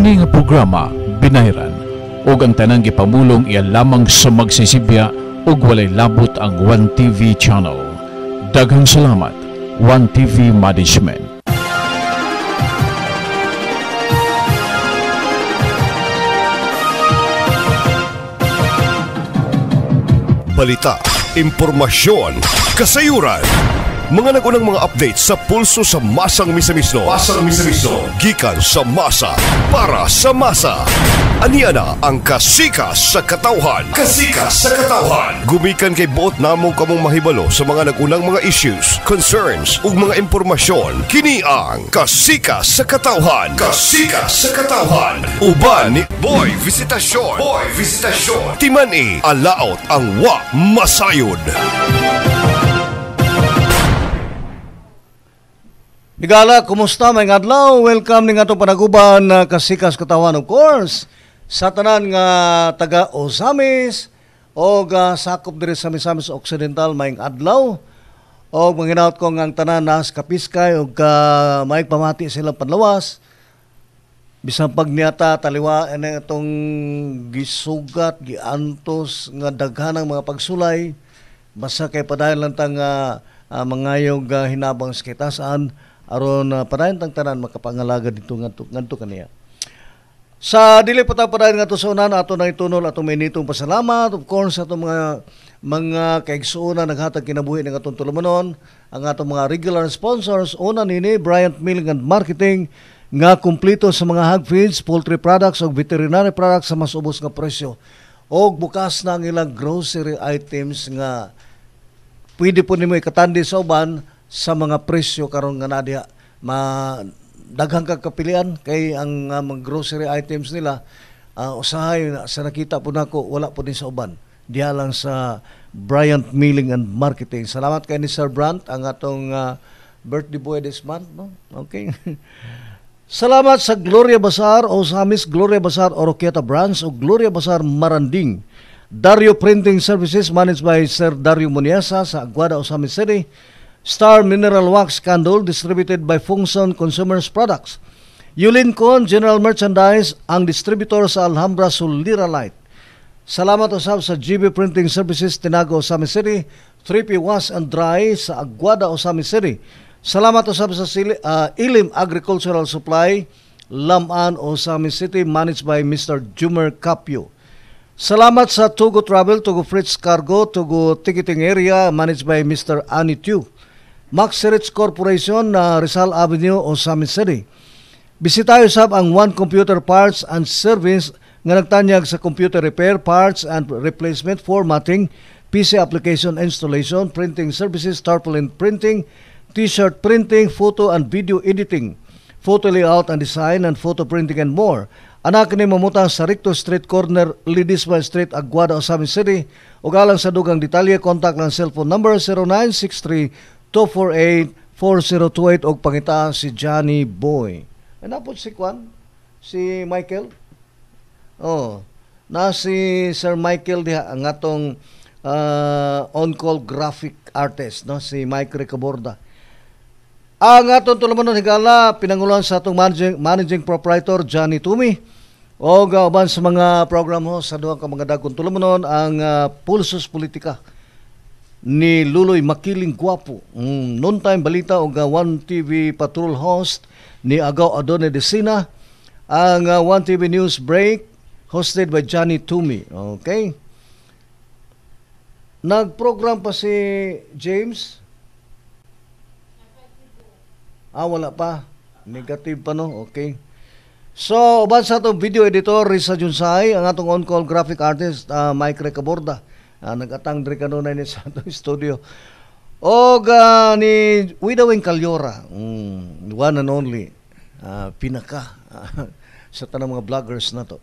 Kini nga programa binayran ug ang tanang gipamulong iya lamang sa magsisibya ug walay labot ang One TV channel. Daghang salamat One TV Management. Balita, impormasyon, kasayuran. Mga nagunang mga update sa pulso sa masang misamisno. Gikan sa masa, para sa masa. Aniana ang kasikas sa katawhan. Gumikan kay buot namong kamong mahibalo sa mga nagunang mga issues, concerns, ug mga impormasyon. Kini ang kasikas sa katawhan. Uban ni Boy Visitasyon. Timan-i, alaot ang wa masayod. Higala, kumusta may adlaw? Welcome ning atong panaguban na kasikas katawan, of course, sa tanan nga taga Osamis o sakop diri sa Misamis Occidental may adlaw o manginaot ko ang tanan nas kapiskay o may pamati silang panlawas bisan pag niyata taliwa itong gisugat, giantos nga daghanang mga pagsulay basta kay padayon lang tang mangayog hinabang sa kitasaan aron padayon tang tanan makapangalaga dito ngadto kaniya. Sa dili padayon nga to sa unan ato na itunol atong mainitong pasalamat of course atong mga kaigsuonan naghatag kinabuhi ng atong tulumanon ang atong mga regular sponsors. Una nini Bryant Milling and Marketing nga kumpleto sa mga hog feeds, poultry products ug veterinary products sa mas ubos nga presyo. Og bukas na ang ilang grocery items nga pwede po nimo ikatandi sa uban sa mga presyo karon nga nadiha daghang kapilian kay ang mga grocery items nila usahay sa nakita po nako wala po din sa uban diha lang sa Bryant Milling and Marketing. Salamat kay ni Sir Brandt ang atong birthday boy this month, no? Okay. Salamat sa Gloria Bazar o Samis Gloria Bazar Oroquieta Branch o Gloria Bazar Maranding. Dario Printing Services managed by Sir Dario Muniesa sa Aguada, Osamis City. Star Mineral Wax Candle distributed by Fungson Consumers Products. Yulincon General Merchandise ang distributor sa Alhambra Sulira Light. Salamat usab sa GB Printing Services Tinago, Osamis City. 3P Wash and Dry sa Aguada, Osamis City. Salamat usab sa Ilim Agricultural Supply Laman, Osamis City managed by Mr. Jumer Capio. Salamat sa Tugo Travel, Tugo Fritz Cargo, Tugo Ticketing Area managed by Mr. Ani Tiu. Max Rich Corporation na Rizal Avenue, Osamis City. Bisitayo sab ang One Computer Parts and Service nga nagtanyag sa computer repair, parts and replacement, formatting, PC application installation, printing services, tarpaulin printing, t-shirt printing, photo and video editing, photo layout and design, and photo printing and more. Anak ni mamutang sa Ricto Street Corner, Lidisma Street, Aguada, Osamis City. Ug alang sa dugang detalye, contact lang cellphone number 0963-248-4028 og pangita si Johnny Boy. Ay napod si Kwan? Si Michael? Oh, na si Sir Michael diha ang atong on-call graphic artist, no? Si Mike Ricaborda. Ang atong tulumanon higala pinangulan sa atong managing proprietor Johnny Tumi o uban sa mga program ho sa duha ka mga dagkong tulumanon ang Pulsos Politika ni Luloy Makiling Guapo, noon time balita o One TV patrol host ni Agaw Adone Desina, ang One TV News Break hosted by Johnny Tumi. Okay, nagprogram pa si James. Wala pa. Negative pa, no? Okay. So, uban sa itong video editor, Risa Junsay, ang atong on-call graphic artist, Mike Recaborda. Nag-atang diri kanunay ni sa itong studio. O ni Widawing Calyora, one and only, pinaka sa tanang mga vloggers na to.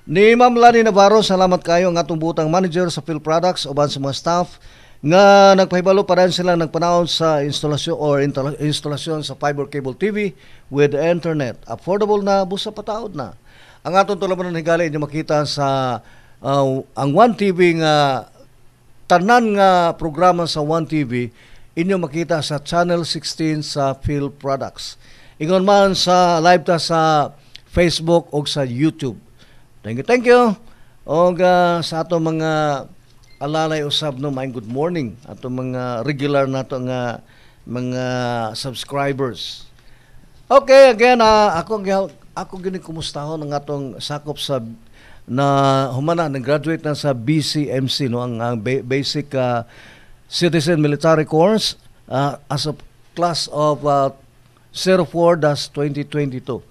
Ni Ma'am Lani Navarro, salamat kayo ang atong butang manager sa Phil Products, uban sa mga staff, nga nagpahibalo pa rin sila nagpanahon sa instalasyon sa fiber cable TV with internet. Affordable na, busa pataod na. Ang atong tulaman ng higali inyo makita sa ang One TV nga tanan nga programa sa One TV inyo makita sa Channel 16 sa Phil Products. Ingon man sa live ta sa Facebook ug sa YouTube. Thank you, thank you. Og sa ato mga alalay usab no, maayong good morning ato mga regular nato nga mga subscribers. Okay, again, ako gini kumustahon ang atong sakop sa na humana nag-graduate na sa BCMC no, ang basic citizen military course as a class of 04-2022.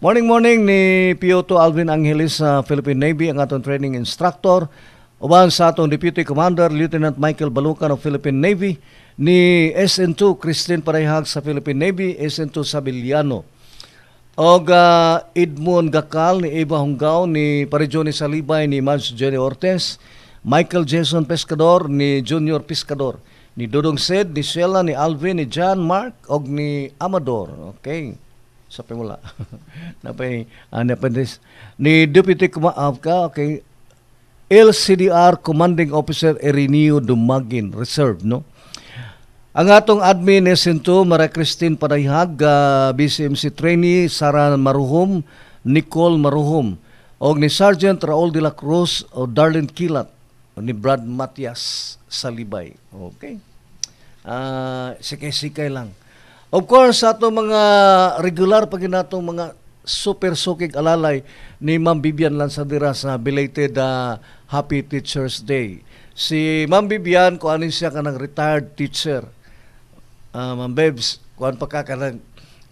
Morning ni Piotto Alvin Angelis sa Philippine Navy, ang atong training instructor. Uban sa atong Deputy Commander Lieutenant Michael Balucan of Philippine Navy, ni SN2 Christine Parayhag sa Philippine Navy, SN2 Sabiliano. Og Edmond Gakal ni Eva Hungaw, ni Parijoni Salibay ni Mans Jenny Ortez, Michael Jason Pescador ni Junior Pescador, ni Dodong Sed, ni Sheila, ni Alvin, ni John Mark og ni Amador. Okay. Sa pimula. Napay ni Deputy okay. LCDR Commanding Officer Erinio Dumagin, Reserve, no? Ang atong admin SN2 Maria Christine Parayhag, BCMC trainee Sara Maruhom, Nicole Maruhom, og ni Sergeant Raul de la Cruz o Darlene Kilat, ni Brad Matias Salibay. Okay. Sikay-sikay lang. Of course, sa itong mga regular pag natong mga super sukig alalay ni Ma'am Bibian Lansadira sa belated Happy Teacher's Day. Si Ma'am Bibian, kung anin siya ka ng retired teacher. Ma'am Bebs, kung pa ka ng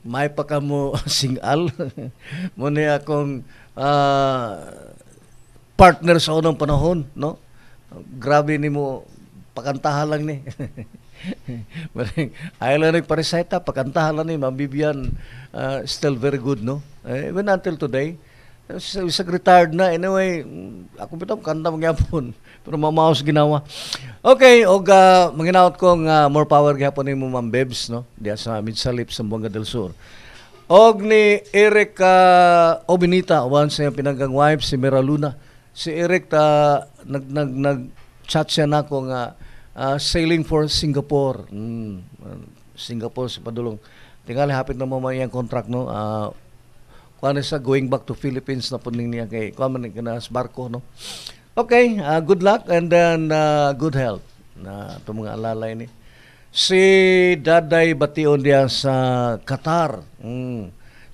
may pa ka mo singal. Muna akong partner sa unang panahon, no? Grabe ni mo, pakantahan lang ni. Ayaw lang nagpareseta, pakantahan lang ni Ma'am Bibian, still very good, no? Even until today, isang retired na. Anyway, ako bitang kanta magyapon, pero mamaos ginawa. Okay, og manginaot kong more power gyapon ni mo Ma'am Bebs, no? Diya sa Midsalip, Zamboanga del Sur. Og ni Eric Obinita, once sa pinanggang wife, si Mira Luna. Si Eric, nag-chat siya na ko nga, sailing for Singapore. Singapore sa padulong. Tingali hapit na mamaya ang contract, no? Kuha sa going back to Philippines na puning niya kay kuha man na sa barko, no? Okay, good luck and then good health na itong mga alalay ni. Si Daday Bation diya sa Qatar.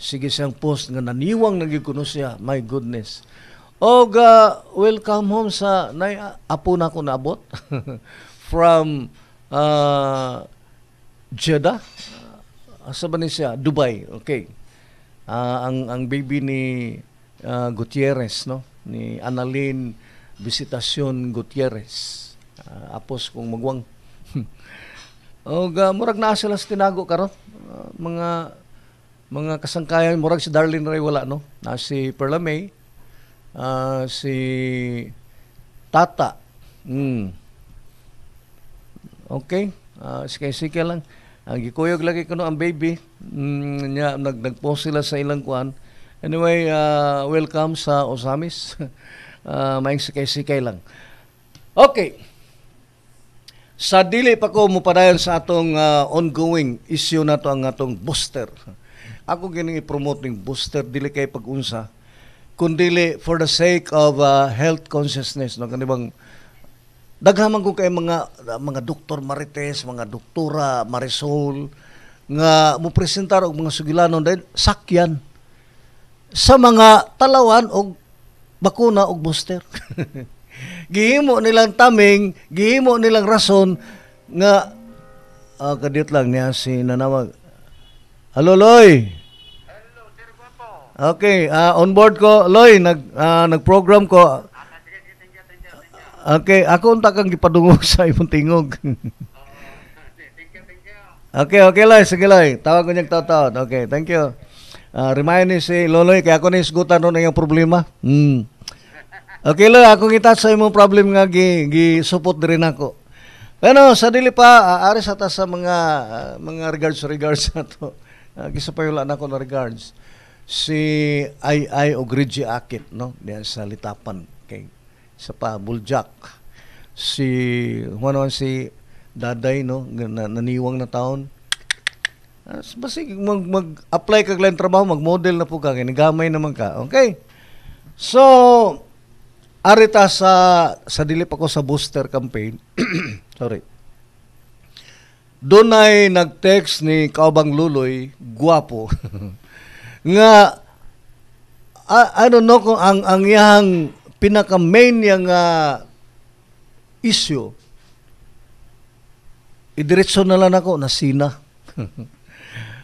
Sige siyang post nga naniwang nagikuno siya. My goodness. Og welcome home sa apo na ko naabot. From Jeddah, asa ba ni siya? Dubai, okay. Ang baby ni Gutierrez, no? Ni Annalyn Visitacion Gutierrez. Apos kung magwang. O murag na sila sa tinago karon. Mga kasangkayan, murag si Darlene Ray wala, no? Na si Perla May, si Tata. Okay, sige lang. Ang gikuyog lagi ko no ang baby. Nagpost sila sa ilang kuan. Anyway, welcome sa Osamis. Maing sikay-sikay lang. Okay. Sa dili pa ko mupadayon sa atong ongoing issue na to ang atong booster. Ako gining i-promote ning booster dili kay pag-unsa, kundi for the sake of health consciousness, no, kanibang daghaman ko kay mga doktor Marites, mga doktora Marisol nga mo presentar og mga sugilanon dahil sakyan sa mga talawan og bakuna og booster. Gihimo nilang taming, gihimo nilang rason nga kadiyot lang niya si nanawag. Hello Loy. Hello, Sir Guapo. Okay, on board ko Loy, nag-program ko. Okay, ako unta kang gipadungog sa imong tingog. Thank you. Okay, Loy, sige Loy. Tawag ko niyang taon. Okay, thank you. Remind ni si Loloy, kaya ako nisgutan nun ang problema. Okay Loy, ako kita sa imong problem nga gi-support din ako. Pero sa dili pa, ari sa ta sa mga regards na to. Gisapayula na ako na regards. Si Ay Ogridji Akit, no? Diyan sa Litapan. Okay. Sa pa Buljak, si Daday, no, naniwang na taon, Basig mag-apply kag lain trabaho, mag-model na po ka, gamay naman ka. Okay? So, arita sa dilip ako sa booster campaign. Sorry. Doon ay nag-text ni Kaubang Luloy, guwapo. Nga I don't know kung ang iyang pinaka-main yang issue idiretso na lang ako na sina.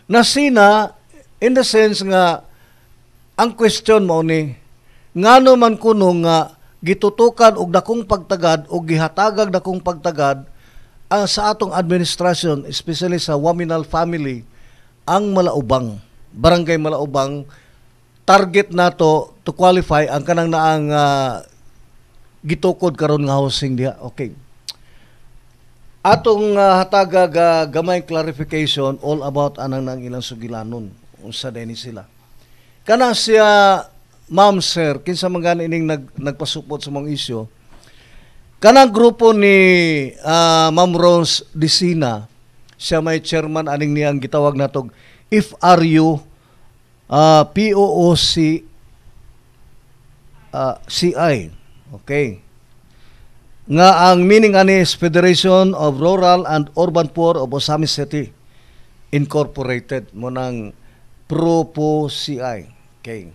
Nasina in the sense nga ang question mo ni ngano man kuno nga gitutukan og dakong pagtagad o gihatagag dakong pagtagad sa atong administration, especially sa Waminal family, ang Malaubang, Barangay Malaubang, target nato to qualify ang kanang naang gitukod karon nga housing diha. Okay. Atong hatagag gamay clarification all about anang nang ilang sugilanon unsa dinhi sila. Kana siya ma'am sir kinsa man gani ining nagpasupot sa mga isyu. Kanang grupo ni Ma'am Rose Disina, siya may chairman aning niyang gitawag natog FRU POOC CI. Okay. Nga ang meaning ani is Federation of Rural and Urban Poor of Osamis City Incorporated mo ng PROPO CI. Okay.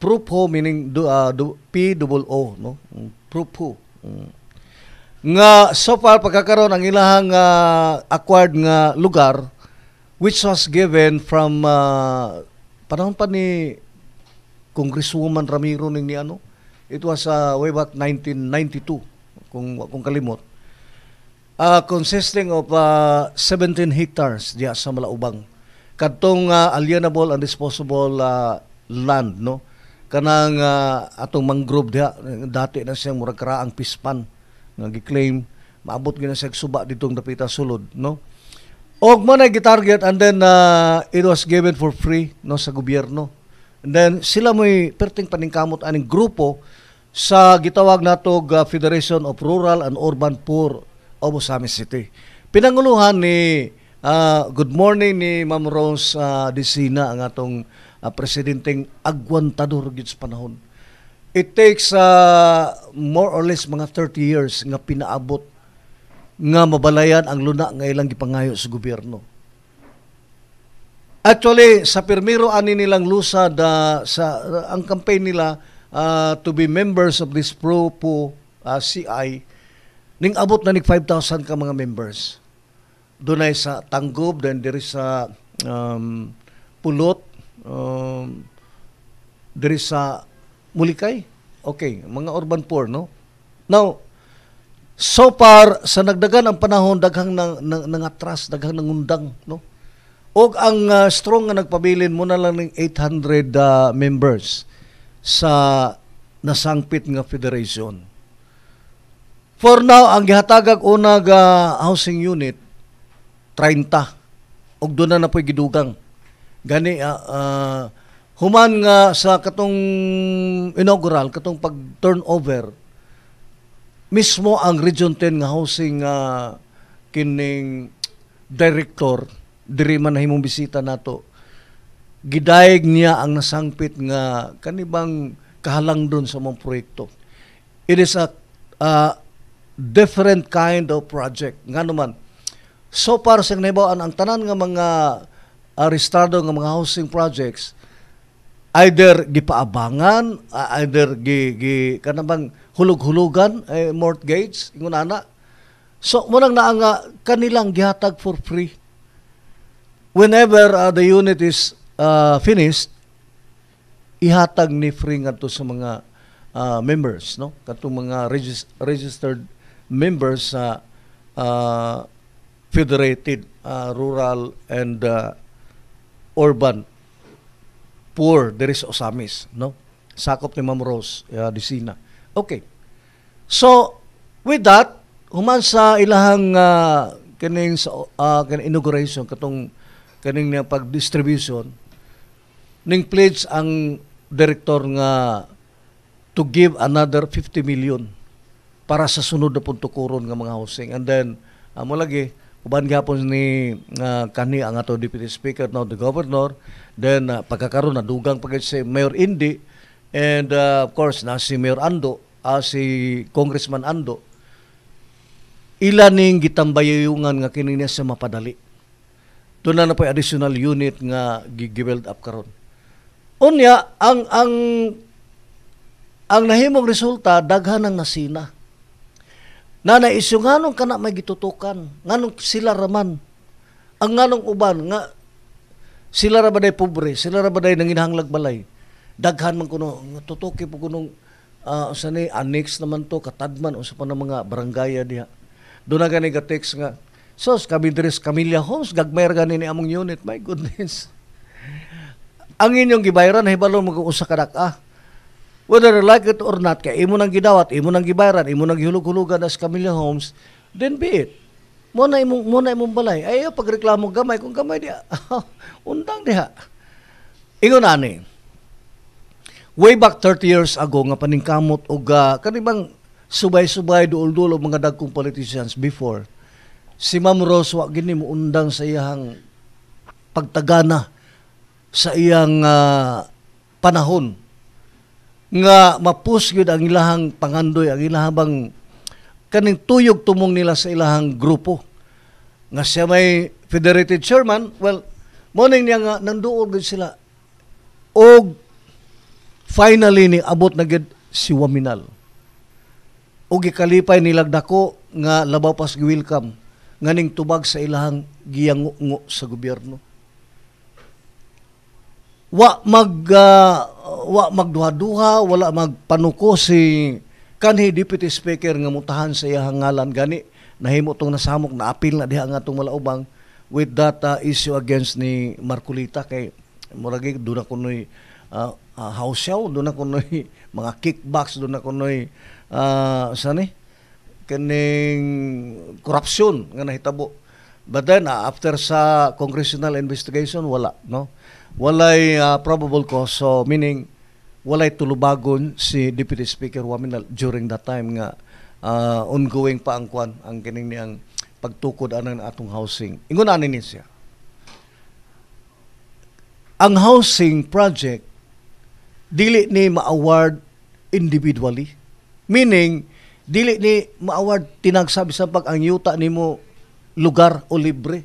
PROPO meaning POO, no? PROPO. Nga so far pagkakaroon ang ilahang acquired nga lugar which was given from panahon pa ni Congresswoman Ramiro ni ano. It was way back 1992 kung kalimot. Consisting of 17 hectares diya sa Malaubang. Kadtong alienable and disposable land, no? Kanang atong mangrove diha dati na siyang murag karaang pispan nga gi-claim maabot gyud na siya suba ditong dapita sulod, no? Og mo na gitarget and then it was given for free, no, sa gobyerno. And then sila mo'y perting paningkamot aning grupo sa gitawag natog Federation of Rural and Urban Poor of Osamis City. Pinanguluhan ni good morning ni Ma'am Rose Disina ang atong presidenteng agwantador gid sa panahon. It takes more or less mga 30 years nga pinaabot nga mabalayan ang luna nga ilang gipangayo sa gobyerno. Actually, sa pirmiro ani nilang lusad ang campaign nila to be members of this PROPO CI, ning abot na nig 5,000 ka mga members. Dunay sa Tanggob, then there is sa Pulot, there is sa Mulikay. Okay, mga urban poor, no? Now, so far, sa nagdagan ang panahon, daghang nangatras, daghang nangundang, no? Og ang strong nga nagpabilin mo na lang ng 800 members sa nasangpit nga federation. For now, ang gihatagag unag housing unit 30 og doon na po'y gidugang. Gani human nga sa katong inaugural, katong pag-turnover, mismo ang Region 10 nga housing kining director diri man nahimong bisita nato, gidayeg niya ang nasangpit nga kanibang kahalang doon sa mga proyekto. It is a different kind of project. Nga naman, so far sa naibawaan ang tanan nga mga arestado nga mga housing projects, either gipaabangan, either kanabang hulog-hulugan, mortgage, ingon ana. So, munang naa nga kanilang gihatag for free. Whenever the unit is finished, ihatag ni free nga to sa mga members, no? Katong mga registered members sa Federated Rural and Urban Poor there is Osamis, no? Sakop ni Ma'am Rose Disina. Okay. So, with that, human sa ilahang kining inauguration katong kaning nga pag-distribution, ning pledge ang director nga to give another 50 million para sa sunod na puntukuron nga mga housing. And then, mo lagi, uban gyapon ni kani ang ato Deputy Speaker now the Governor, then pagkakaroon na dugang pagkat si Mayor Indi, and of course na si Mayor Ando, si Congressman Ando, ila ning gitambayayungan nga kini niya sa mapadali. Doon na po additional unit nga gi-build up karon. Unya ang nahimong resulta daghan ang nasina. Na naisyo nganong kana may gitutukan, nganong sila raman. Ang nganong uban nga sila ra baday pobre, sila ra baday nanginahanglag balay. Daghan man kuno tutuki po kunong usa ni annex naman to katadman usa pa ng mga barangaya diha. Doon na gani ka-text nga, sos, kami deres Camilla Homes, gagmayar gani ni among unit. My goodness. Ang inyong gibayaran, hibalong mag-uusa kadak, whether you like it or not, kaya imo nang gidawat, imo nang gibayaran, imo nang gihulog-hulugan as Camilla Homes, then be it. Muna imong balay. Ayaw, pagreklamo gamay, kung gamay diha, undang diha. Ingon ani, way back 30 years ago, nga paningkamot, o kanibang subay-subay duol-duol mga dagkong politicians before, si Ma'am Rose wa gini mo undang sa iyang pagtagana sa iyang panahon nga mapus gyud ang ilahang pangandoy, ang ilahang kaning tuyog tumong nila sa ilahang grupo nga siya may federated chairman. Well, morning niya nga nanduol gud sila og finally ni abot na gid si Waminal. O gikalipay nilag dako nga labaw pas gi-welcome nganing tubag sa ilahang giyango sa gobyerno. Wa magduha-duha, wala magpanuko si kanhi Deputy Speaker nga mutahan sa iyang ngalan gani nahimo tong nasamok na apil na diha nga tong malaubang with that issue against ni Marcolita kay murag do na kunoy house show, do na kunoy mga kickbacks, do na kunoy sani kaning korupsyon nga nahitabo. But then after sa congressional investigation wala, no, walay probable cause, so meaning walay tulubagon si Deputy Speaker Waminal during that time nga ongoing pa ang kwan ang kining niyang pagtukod anang atong housing. Ingon ani ni siya, ang housing project dili ni ma-award individually. Meaning, dili ni ma-award tinagsabi sa pag ang yuta nimo lugar o libre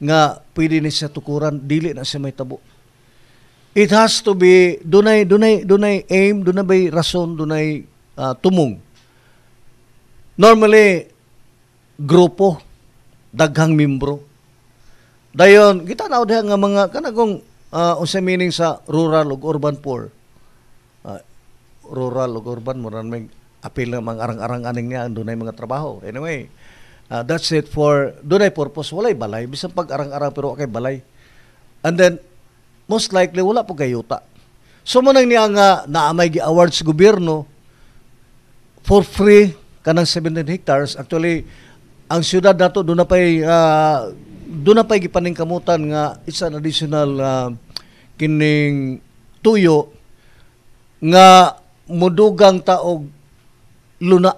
nga pwede ni siya tukuran, dili na siya may tabo. It has to be dunay aim, dunay bay rason, dunay tumong. Normally grupo daghang membro. Dayon kita na diha nga mga kanagong unsa meaning sa rural ug urban poor. Rural ug urban mo may apil na mga arang-arang aning niya, doon ay mga trabaho. Anyway, that's it for, doon ay purpose, walay balay, bisan pag arang-arang pero okay balay. And then, most likely, wala po gayuta. So, manang niya nga naamay gi-award sa gobyerno for free, kanang 17 hectares. Actually, ang syudad nato doon na pa'y gipaningkamutan nga it's an additional kining tuyo nga mudugang taog luna.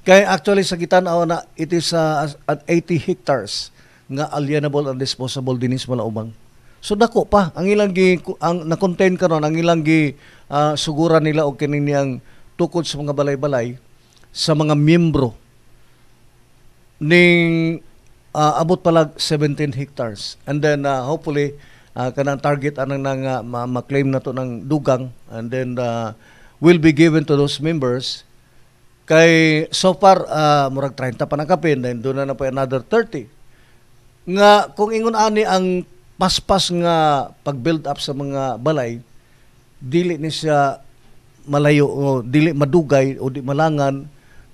Kaya actually sa Gitanaw na it is at 80 hectares nga alienable and disposable dinis malaubang. So dako pa ang ilang ang na-contain karon ang ilang suguran nila og kining niyang tukod sa mga balay-balay sa mga miyembro ning abot palag 17 hectares. And then hopefully kanang target anang nang ma-claim na to ng dugang, and then will be given to those members. Kay so far murag 30 pa nakapin, then doon na po another 30 nga kung ingon ani ang paspas nga pag-build up sa mga balay, dili ni siya malayo o dili madugay o di malangan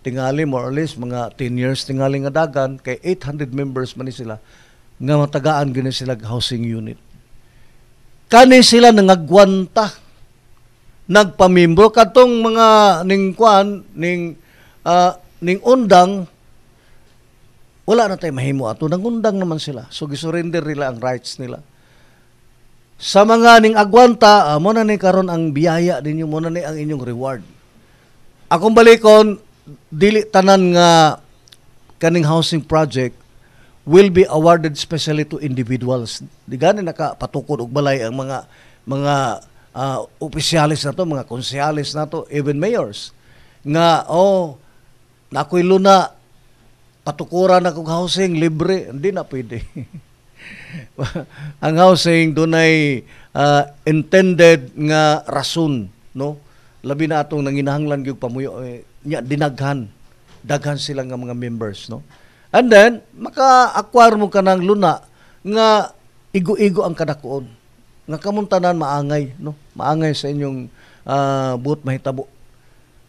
tingali more or less mga 10 years tingali nga dagan, kay 800 members man ni sila nga matagaan gini sila housing unit. Kani sila nangagwanta nagpamimbro katong mga ning kwan ning undang, wala na tayo mahimo ato, nangundang naman sila, so gisurrender nila ang rights nila sa mga ning agwanta. Mo na ni karon ang biyaya ninyo, mo na ni ang inyong reward. Akong balikon, dili tanan nga kaning housing project will be awarded specially to individuals. Di gani nakapatukod og balay ang mga opisyalis na to, mga konsehalis na to, even mayors nga na ako'y luna patukuran akong housing libre, hindi na pwede. Ang housing dunay intended nga rason, no? Labi na atong nanginahanglan gyud pamuyo nya daghan sila nga mga members, no? And then maka-acquire mo kanang luna nga igo-igo ang kadakuon. Nga kamuntanan maangay, no? Maangay sa inyong buot mahitabo.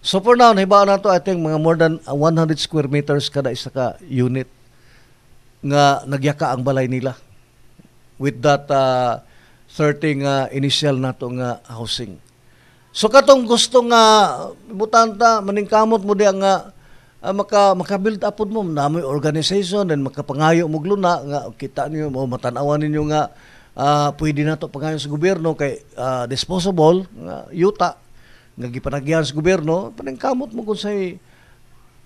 So for now, nahibaan na to, I think mga more than 100 square meters kada isa ka unit nga nagyaka ang balay nila with that 30 nga initial nato nga housing. So katong gusto nga butanta maningkamot mo diya nga maka-build upod mo na may organization and makapangayo mo luna nga kita niyo mo matanawan ninyo nga pwede na to pangayo sa gobyerno kay disposable nga yuta nga gipanagyan sa gobyerno, paningkamot mo kung sa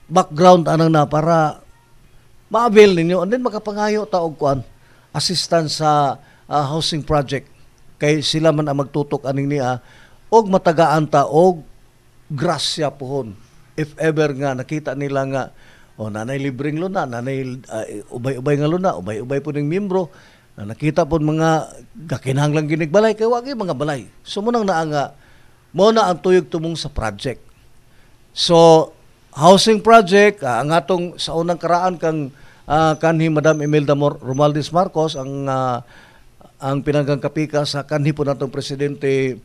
background anang na para ma-avail ninyo and then makapangayo ta og kuan assistance sa housing project kay sila man ang magtutok aning niya og matagaan ta og grasya pohon if ever nga nakita nila nga nanay libreng luna, nanay ubay-ubay nga luna, ubay-ubay po ng miyembro, nakita po mga gakinahanglang ginigbalay kay wagi mga balay. So munang naa nga mo na ang tuyog tumong sa project. So, housing project, ang atong sa unang karaan kang kanhi Madam Imelda Romualdez Marcos, ang pinanggang kapika sa kanhi po natong Presidente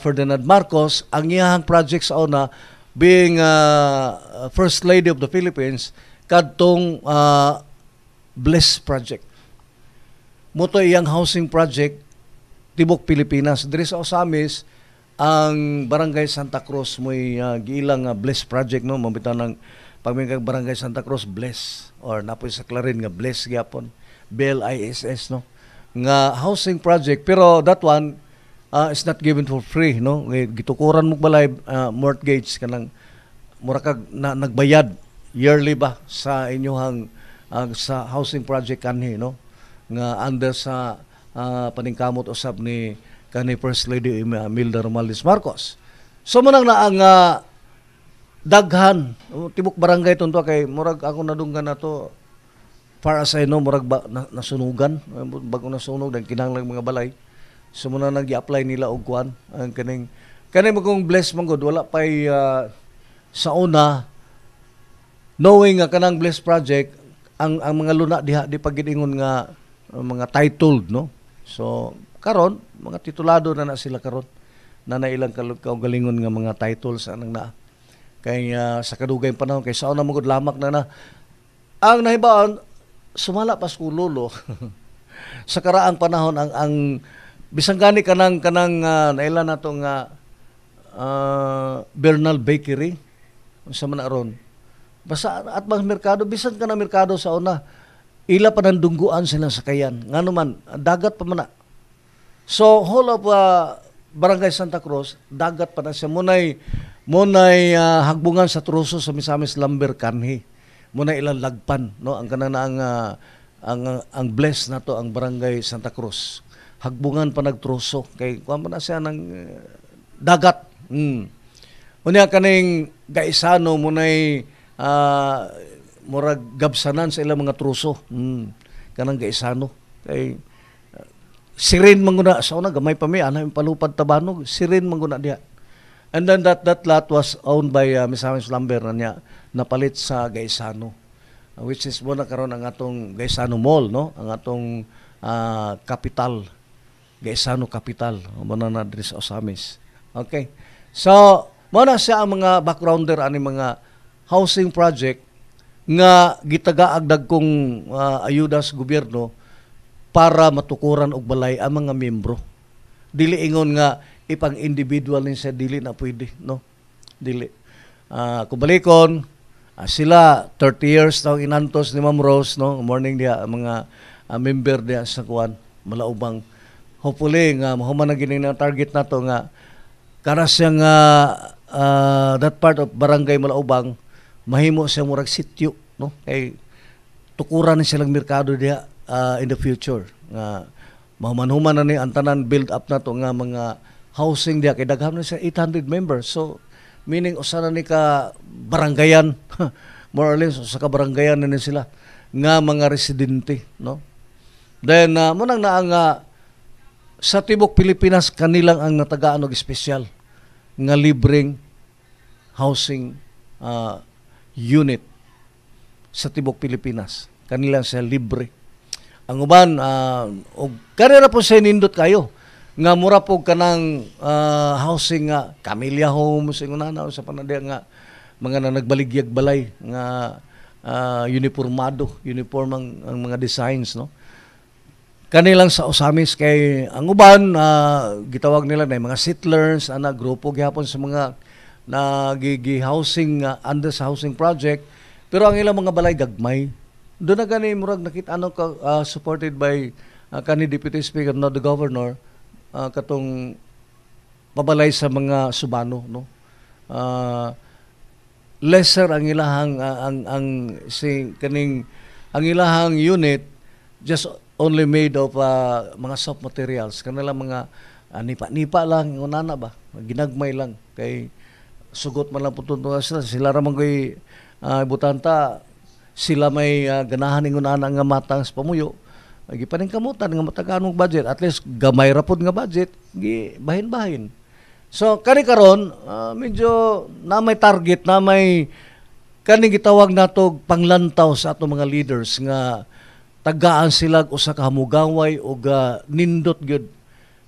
Ferdinand Marcos, ang iyahang project sa una, being First Lady of the Philippines, kadtong Bless Project. Moto iyang housing project, Tibok Pilipinas. Diri sa Osamis, ang Barangay Santa Cruz mo'y giilang Bless Project, no? Mabitan ng pagmingkag Barangay Santa Cruz, Bless. Or napoy sa Clarin nga Bless gyapon. BLISS, no? Nga housing project. Pero that one is not given for free, no? Gitukuran mo balay mortgage kanang mura kag nagbayad yearly ba sa inyong sa housing project kanhi, no? Nga under sa paningkamot usab ni kanhi First Lady Imelda Romualdez Marcos. So manang na ang daghan tibok barangay tunto kay murag ako nadunggan nato para sa ino murag nasunugan bago nasunog ang kinahanglang mga balay. So muna nag-i-apply nila og kuan ang kaning magong bless man gud wala pay sa una knowing nga kanang Bless Project ang mga luna diha di pagidingon nga mga titled, no? So karon mga titulado na sila karon na ilang kaugalingon nga mga titles anang na kay sa kadugay panahon kay sa una mo gud lamak na ang nahibaan sumala pas kulolo sa karaang panahon ang bisang gani kanang naila nato nga Bernal Bakery sa man aron basta at mga merkado bisan ka na merkado sa una ila pa nang dungguan silang sakayan ngano man dagat pa man na. So whole of Barangay Santa Cruz dagat pa na siya munay hagbungan sa truso sa Misamis Lumber kanhi munay ilang lagpan, no? Ang kanang ang Bless na to ang Barangay Santa Cruz hagbungan pa nagtruso kay kuan man na siya ng dagat. Unya kaning gaisano munay murag gabsanan sa ilang mga truso. Kanang gaisano kay sirin manguna sa una gamay pa mi ana palupad tabanog sirin manguna diha. And then that lot was owned by Misamis Lumber na niya napalit sa Gaisano, which is muna karon ang atong Gaisano Mall, no? Ang atong capital, Gaisano Capital, muna na diri sa Osamis. Okay. So, muna siya ang mga backgrounder ani mga housing project nga gitagaag dagkong ayuda sa gobyerno para matukuran og balay ang mga miyembro. Dili ingon nga ipang individual ni sa dili na pwede, no? Dili. Kubalikon sila 30 years daw inantos ni Ma'am Rose, no? Morning dia mga member dia sa kuan Malaubang. Hopefully nga mahuman na gini na target nato nga kana siya nga that part of Barangay Malaubang mahimo siya murag sityo, no? Kay tukuran ni silang merkado diha in the future nga mahuman-human na ni ang tanan build up na to nga mga housing diha kay daghan na siya 800 members. So meaning usa na ni ka barangayan more or less usa ka barangayan na ni sila nga mga residente, no? Then munang naa nga sa tibok Pilipinas kanilang ang natagaan og espesyal nga libreng housing unit sa tibok Pilipinas. Kanilang sa libre. Ang uban og kanila po sa nindot kayo nga mura po kanang housing nga Camellia Homes ingunana sa panadya nga mga nagbaligyag balay nga uniform ang mga designs, no? Kanilang sa Osamis kay ang uban gitawag nila na mga settlers ana grupo gihapon sa mga housing under sa housing project pero ang ilang mga balay gagmay doon na gani murag nakita supported by kani Deputy Speaker no the Governor katong pabalay sa mga Subano, no? Lesser ang ilahang ang ilahang unit just only made of mga soft materials kanila mga nipa lang unana ba ginagmay lang kay sugot man lang putunto sila ra man koy butanta sila may ganahan ingunana nga matang sa pamuyo gipaning kamutan nga mataganong budget at least gamay ra pod nga budget gi bahin-bahin. So kani karon medyo na may target na may kani gitawag nato panglantaw sa ato mga leaders nga tagaan sila usa ka hamugaway o nindot gyud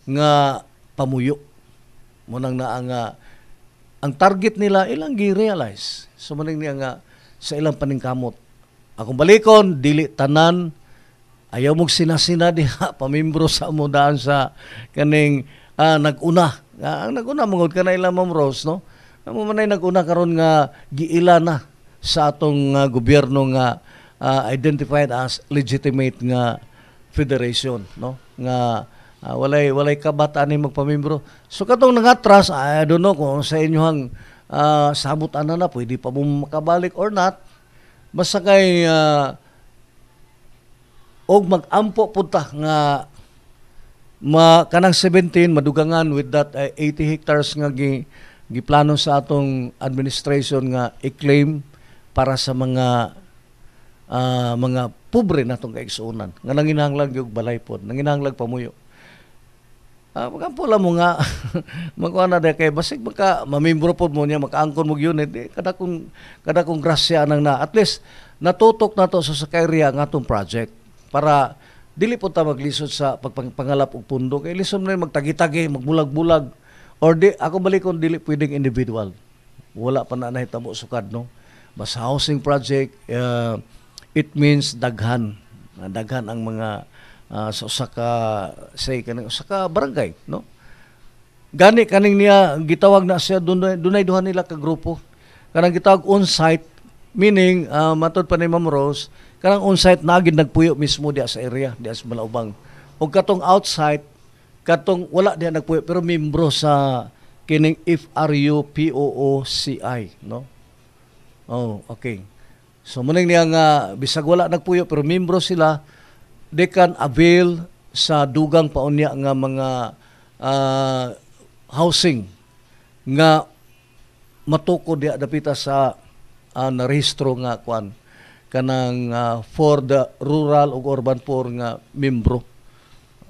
nga pamuyo. Munang naa nga ang target nila ilang gi-realize. So maning niya nga sa ilang paningkamot. Akong balikon dili tanan ayaw mong sinasina diha pamimbro sa amudaan sa kaning nag-una. Ang nag-una mongod kana ilang Ma'am Rose, no? Amo man ay nag-una karon nga giila na sa atong gobyerno nga identified as legitimate nga federation, no? Nga walay kabataan ni magpamimbro. So katong nangatras, I don't know kung sa inyohang sabutan na pwede pa mo makabalik or not. Basta kay og mag-ampo punta nga kanang 17 madugangan with that 80 hectares nga giplano sa atong administration nga i-claim para sa mga pobre natong kaigsuonan nga nanginahanglan gyud balay pod nanginahanglan pamuyo. Magampo lang mo nga magkuha na kay basig maka mamimbro pod mo niya makaangkon mo unit kada kong grasya nang na at least natutok na to sa sakayria nga atong project para dili po ta maglisod sa pagpangalap og pundo kay lisod na magtagi-tagi magbulag-bulag or di ako balikon dili pwedeng individual wala pa na nahitabo sukad, no? Mas housing project it means daghan ang mga sa usa ka barangay, no? Gani kaning niya gitawag na siya dunay duha nila ka grupo kanang gitawag on-site meaning matod pa ni Ma'am Rose kanang on-site na gid nagpuyo mismo diha sa area diha sa Malaubang ug katong outside katong wala diha nagpuyo pero membro sa kining FRUPOOCI, no? Oh, okay. So muning niya nga bisag wala nagpuyo pero membro sila they can avail sa dugang paunya nga mga housing nga matukod diha dapita sa narehistro nga kwan kanang for the rural ug urban poor nga membro.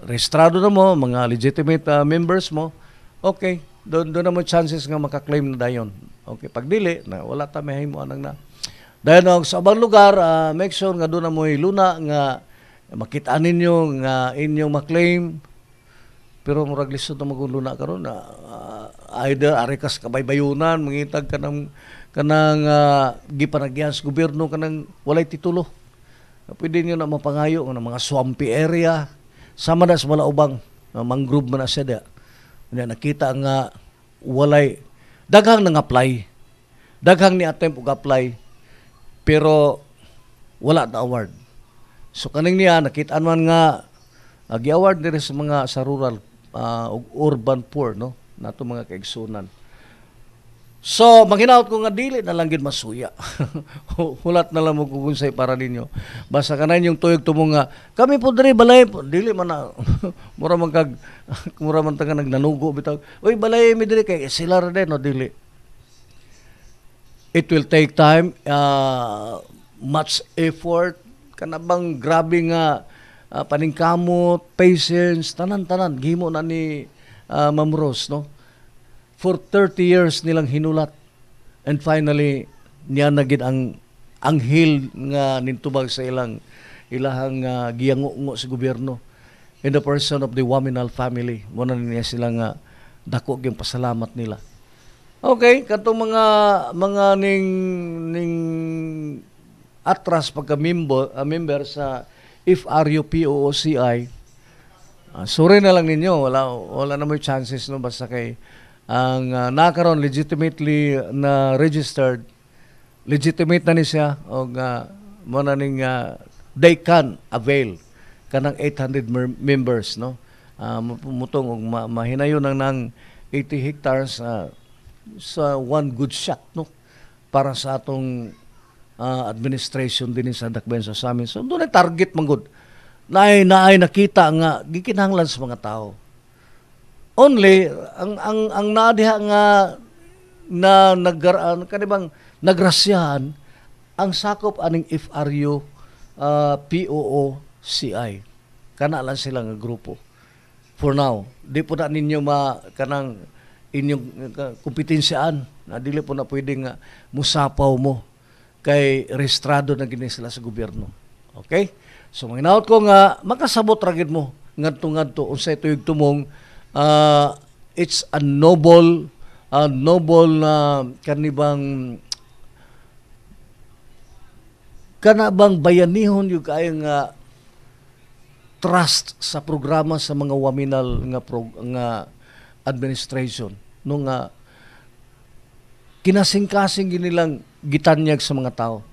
Rehistrado na mo mga legitimate members mo. Okay, doon na mo chances nga maka-claim na dayon. Okay, pag dili na wala ta mahimo anang na. Dahil sa abang lugar make sure nga doon na mo iluna nga makita ninyo nga inyong maklaim pero murag lisod na maguluna karon either arekas kabaybayunan mangitag kanang gipanagyan sa gobyerno kanang walay titulo pwede nyo na mapangayo ng mga swampy area sama na sa Malaubang mangrove man na siya nakita nga walay daghang nang apply daghang ni attempt og apply pero wala na award. So kaning niya nakita man nga gi-award diri sa mga sa rural ug urban poor, no? Nato mga kaigsunan. So, maghinaot ko nga dili na lang gid masuya. Hulat na lang mo kung unsay para ninyo. Basta kanan yung tuyog tumo nga, kami po diri balay po, dili man na mura man kag mura man tanga nagnanugo bitaw. Oy, balay mi diri kay sila ra din no dili. It will take time, much effort, kanabang grabe nga paningkamot, patience, tanan-tanan gihimo na ni Ma'am Rose, no? For 30 years nilang hinulat. And finally, niya nagid ang anghel nga nintubag sa ilahang giyango sa gobyerno in the person of the Waminal family. Muna niya sila nga dako yung pasalamat nila. Okay, katong mga ning atras pagka member sa FRUPOOCI, sorry na lang ninyo, wala na may chances no basta kay ang nakaroon legitimately na registered, legitimate na ni siya o muna ning they can avail kanang 800 members, no? Mutong og mahinayon ng 80 hectares sa one good shot, no? Para sa atong administration din sa Dakbayan sa amin. So doon ay target manggod. Naay nakita nga gikinahanglan sa mga tao. Only ang nadiha nga na kanibang nagrasyahan ang sakop aning FRU POOCI. Kana lang sila nga grupo. For now, di po na ninyo kanang inyong kompetensyaan na dili po na pwedeng musapaw mo kay rehistrado na gini sila sa gobyerno. Okay? So manginaot ko nga makasabot ra gid mo ngadto unsay tuyog tumong it's a noble kanibang bayanihon yung kayang trust sa programa sa mga waminal nga administration no nga kinasing-kasing ginilang gitanyag sa mga tao.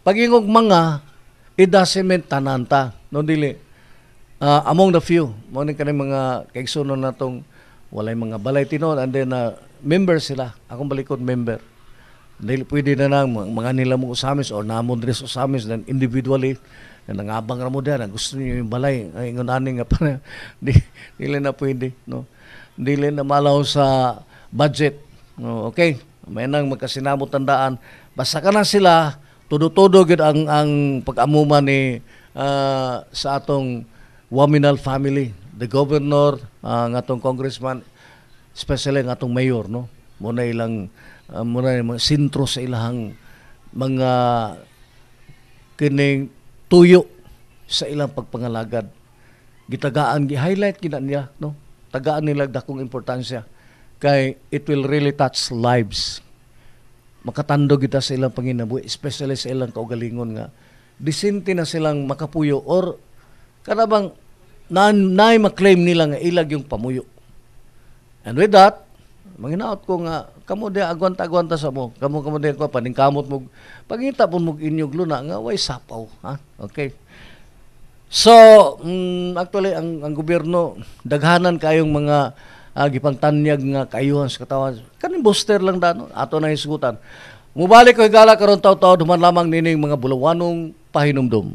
Pagingog mga idasimen tananta no dili among the few, mo ni kanang mga kaigsunon natong walay mga balay tinon and then member sila. Akong balikod member. Dili pwede na nang mga nila mo usamis or namon dres usamis then individually na nangabang ra mo diyan gusto niyo yung balay ay ingon ani nga pa dili na pwede, no. Dili na malaw sa budget. No, okay. May nang magkasinamot tandaan basta kana sila todo-todo gid ang pag-amuma ni sa atong Waminal family, the governor, ang atong congressman, especially ang atong mayor, no? Muna ilang mga sentro sa ilahang mga kining tuyo sa ilang pagpangalagad. Gitagaan, gi-highlight gina niya, no? Tagaan nila dakong importansya kay it will really touch lives. Makatando kita sa ilang panginabuhi, especially sa ilang kaugalingon nga disente na silang makapuyo or kanabang naay maklaim nila nga ilag yung pamuyo. And with that, manginaot ko nga kamo di agwanta-agwanta sa mo. Kamo di ko paningkamot mo. Pagita po mo inyog luna nga way sapaw, ha? Okay. So, actually ang gobyerno daghanan kayong mga gipangtanyag nga kaayuhan sa katawan. Kaning booster lang dano ato na hisgutan. Mubalik ko higala karon taw-taw duman lamang nining mga bulawanong pahinumdum.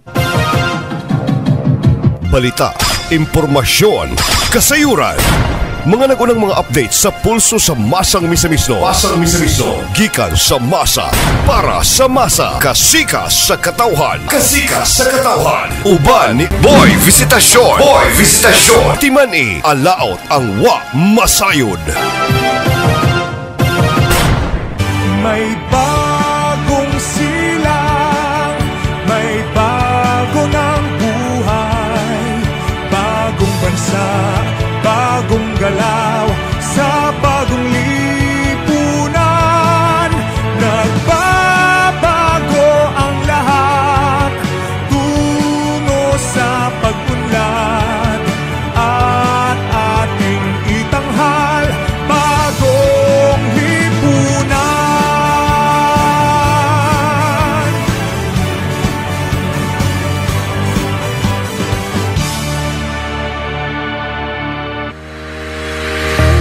Balita, impormasyon, kasayuran. Mga nagunang mga update sa pulso sa masang misamisno. Gikan sa masa, para sa masa. Kasikas sa katawhan. Uban ni Boy Visitasyon. Timan alaot ang wa masayod. May bagong silang, may bago ng buhay, bagong bansa, bagong galaw, sa bagong lipunan. Nagbabago ang lahat, tungo sa pag-unlad, at ating itanghal bagong lipunan.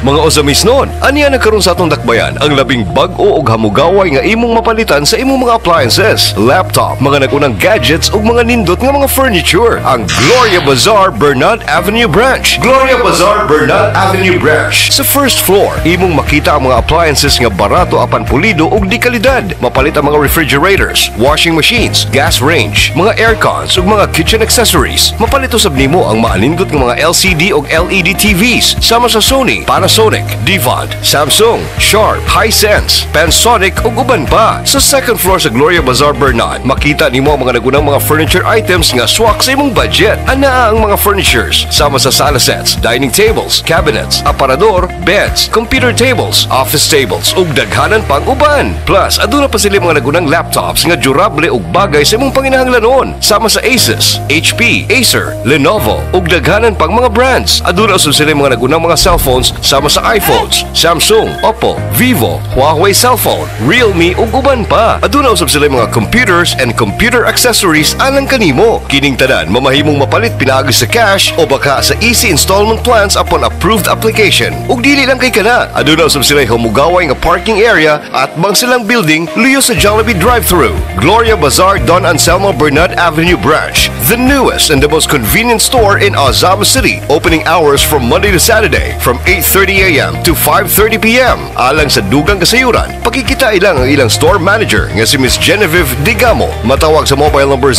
Mga osamis noon, aniya nagkaroon sa atong dakbayan ang labing bag-o ug hamugaway nga imong mapalitan sa imong mga appliances, laptop, mga nagunang gadgets ug mga nindot nga mga furniture. Ang Gloria Bazaar Bernard Avenue Branch. Gloria Bazaar Bernard Avenue Branch. Sa first floor, imong makita ang mga appliances nga barato apan pulido ug di kalidad. Mapalit ang mga refrigerators, washing machines, gas range, mga aircons ug mga kitchen accessories. Mapalit usab nimo ang maanindot nga mga LCD ug LED TVs sama sa Sony, Panasonic, Devon, Samsung, Sharp, Hisense, Panasonic ug uban pa. Sa second floor sa Gloria Bazaar Bernard, makita nimo ang mga nagunang mga furniture items nga swak sa imong budget. Anaa ang mga furnitures sama sa sala sets, dining tables, cabinets, aparador, beds, computer tables, office tables ug daghanan pang uban. Plus, aduna pa sila mga nagunang laptops nga durable ug bagay sa imong panginahanglanon sama sa Asus, HP, Acer, Lenovo ug daghanan pang mga brands. Aduna usab sila mga nagunang mga cellphones sama sa iPhones, Samsung, Oppo, Vivo, Huawei cellphone, Realme ug uban pa. Aduna usab sila mga computers and computer accessories alang kanimo. Kining tanan mamahimong mapalit pinaagi sa cash o baka sa easy installment plans upon approved application. Ug dili lang kay kana, aduna usab sila humugaway nga parking area at bang silang building luyo sa Jollibee drive-thru. Gloria Bazaar Don Anselmo Bernard Avenue Branch, the newest and the most convenient store in Ozama City. Opening hours from Monday to Saturday from 8:30 a.m. to 5:30 p.m. Alang sa dugang kasayuran, pakikita ilang ang ilang store manager nga si Miss Genevieve Digamo. Matawag sa mobile number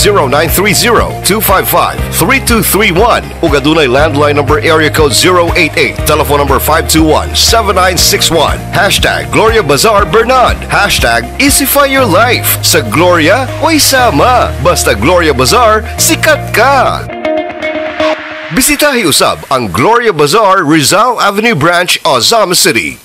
0930-255-3231 ug adunay landline number area code 088, telephone number 521-7961. Hashtag Gloria Bazaar Bernard. Hashtag Easify Your Life. Sa Gloria, way sama. Basta Gloria Bazaar, sikat ka! Bisitahi usab ang Gloria Bazaar Rizal Avenue Branch, Ozama City.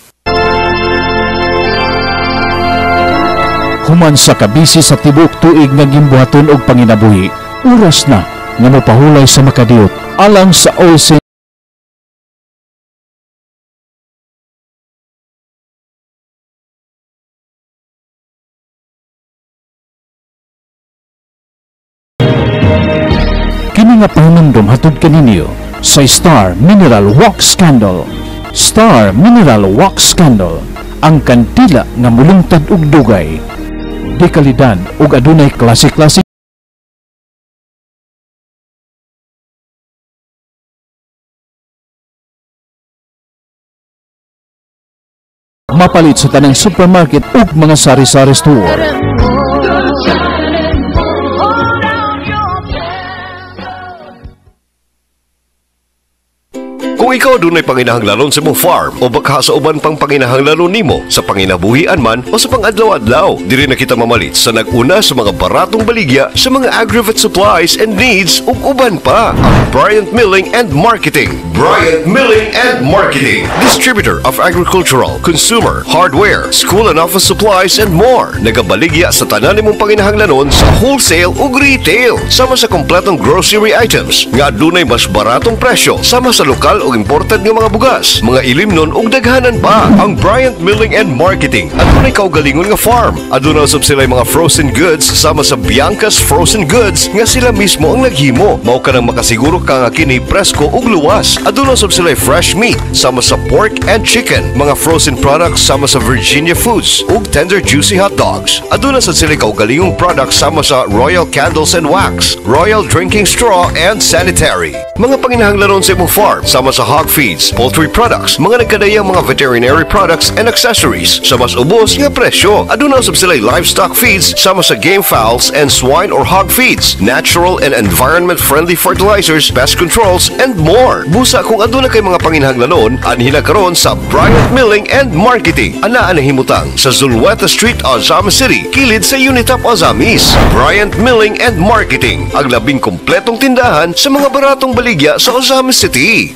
Human sa kabisi sa tibok tuig nga gimbuhaton og panginabuhi, oras na nga mopahulay sa makadiot alang sa All Saints kini nga pahinumdom hatod kaninyo sa Star Mineral Wax Candle. Star Mineral Wax Candle, ang kantila nga mulungtad og dugay, di kalidad ug adunay klase-klase mapalit sa tanang supermarket ug mga sari-sari store. Kung ikaw dunay panginahanglanon sa imong farm o baka sa uban pang panginahanglanon nimo sa panginabuhian man o sa pang-adlaw-adlaw, diri na kita mamalit sa nag-una sa mga baratong baligya sa mga agri-vet supplies and needs ug uban pa. Ang Bryant Milling and Marketing. Bryant Milling and Marketing, distributor of agricultural, consumer, hardware, school and office supplies and more. Nagabaligya sa tanan nimong panginahanglanon sa wholesale ug retail sama sa kompletong grocery items nga dunay mas baratong presyo sama sa lokal ug imported nga mga bugas, mga ilimnon ug daghanan pa. Ang Bryant Milling and Marketing adunay kaugalingon nga farm. Aduna usab sila mga frozen goods sama sa Bianca's Frozen Goods nga sila mismo ang naghimo. Mao ka nang makasiguro ka nga kini presko ug luwas. Aduna usab sila fresh meat sama sa pork and chicken, mga frozen products sama sa Virginia Foods ug tender juicy hot dogs. Aduna sa sila kaugalingong products sama sa Royal Candles and Wax, Royal Drinking Straw and Sanitary. Mga panginahanglanon sa imong farm sama sa hog feeds, poultry products, mga nagkadayang mga veterinary products and accessories sa mas ubos nga presyo. Aduna usab sila livestock feeds sama sa game fowls and swine or hog feeds, natural and environment-friendly fertilizers, pest controls, and more. Busa kung aduna kay mga panginahanglanon, anhina karon sa Bryant Milling and Marketing. Anaa na himutang sa Zulueta Street, Ozama City, kilid sa Unitap Ozamis. Bryant Milling and Marketing, ang labing kompletong tindahan sa mga baratong baligya sa Ozama City.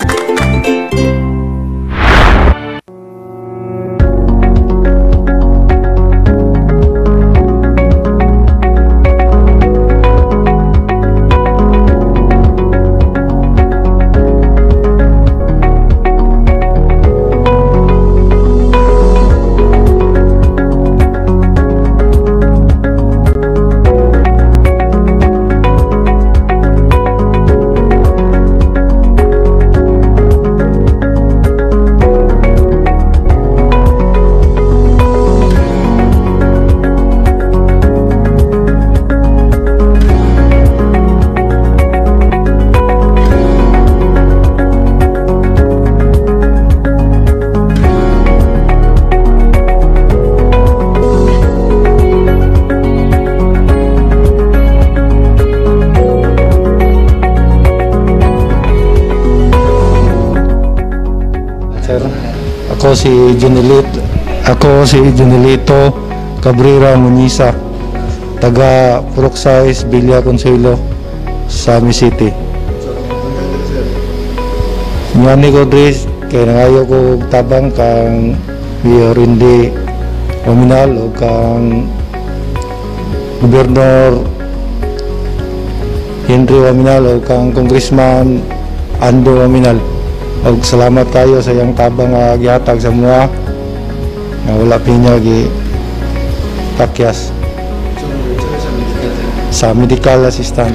Ako si Junelito Cabrera Muñiza, taga Purok Size, Villa Consuelo, Sami City. Ngani ko Dres, kaya nangayo ko tabang kang Mayor Indy Waminal o kang Gobernador Henry Waminal o kang Congressman Ando Waminal. Og salamat kayo sa iyang tabang gihatag sa mga nga wala pinya gi takyas sa medical assistant.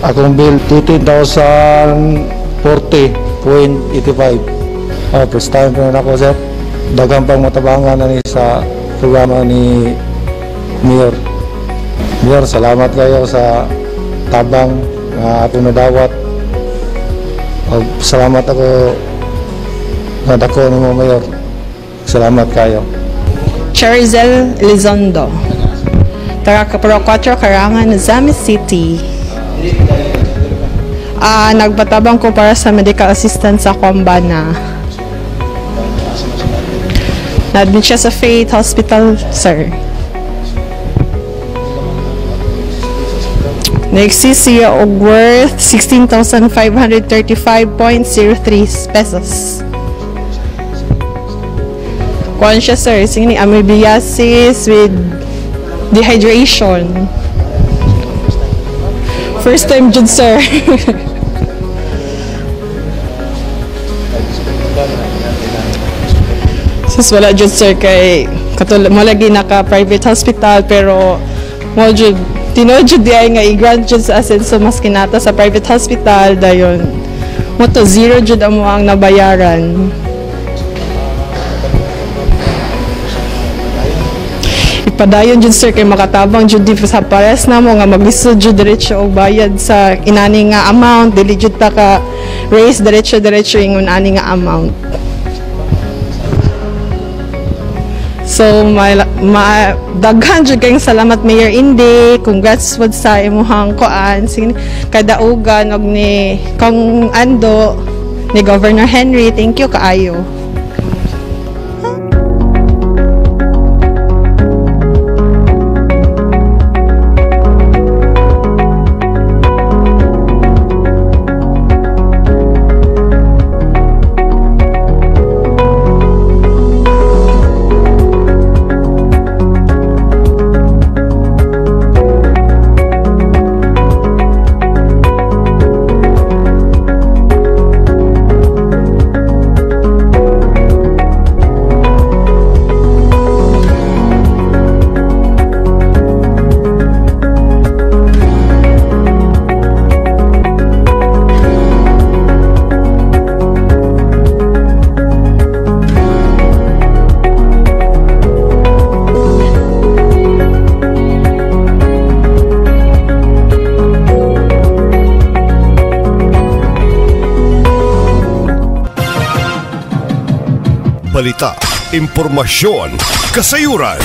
Akong bill 13,040.85. First time ko na ako, sir. Dagang pang matabangan na ni sa programa ni Mayor. Mayor, salamat kayo sa tabang nga ato nadawat. Salamat ako nga dako ni mo, Mayor. Salamat kayo. Charizel Elizondo, taga Puro 4, Karangan, Zami City. Nagpatabang ko para sa medical assistant sa Kwambana. Na-admit siya sa Faith Hospital, sir. Na-exceed siya og worth 16,535.03 pesos. Kuan siya, sir, singing amoebiasis with dehydration. First time jud, sir. Sus wala jud, sir, kay mo lagi naka private hospital, pero mo jud tinuod jud di ay nga i-grant jud sa asenso mas kinata sa private hospital dayon mo to zero jud amo ang nabayaran. Ipadayon jud, sir, kay makatabang jud di sa pares na mo nga maglisod jud diretso og bayad sa inani nga amount, dili jud ta ka raise diretso ingon ani nga amount. So, daghan jud kayong salamat, Mayor Indy. Congrats pod sa imuhang koan. Kadaugan og ni Kong Ando, ni Governor Henry. Thank you kaayo. balita, impormasyon, kasayuran.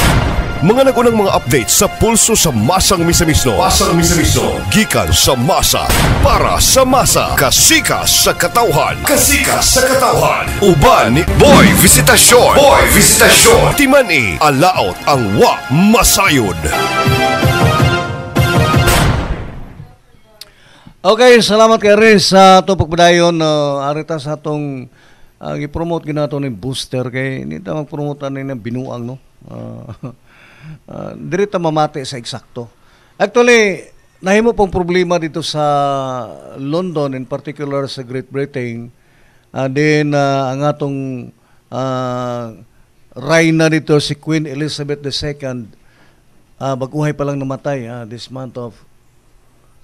Mga nagunang mga update sa pulso sa masang misamisno. Masang misamisno. Gikan sa masa, para sa masa. Kasikas sa katauhan. Kasikas sa katauhan. Uban ni Boy Visitasyon. Boy Visitasyon. Timani, alaot ang wa masayod. Okay, salamat kay Riz sa itong pagpadayon. Arita sa itong i-promote ginato ni Booster kay hindi ta mag-promote ng binuang, no? Diri ta mamati sa eksakto. Actually, nahimo pong problema dito sa London, in particular sa Great Britain. Then ang atong Reyna dito, si Queen Elizabeth II, baguhay pa lang namatay this month of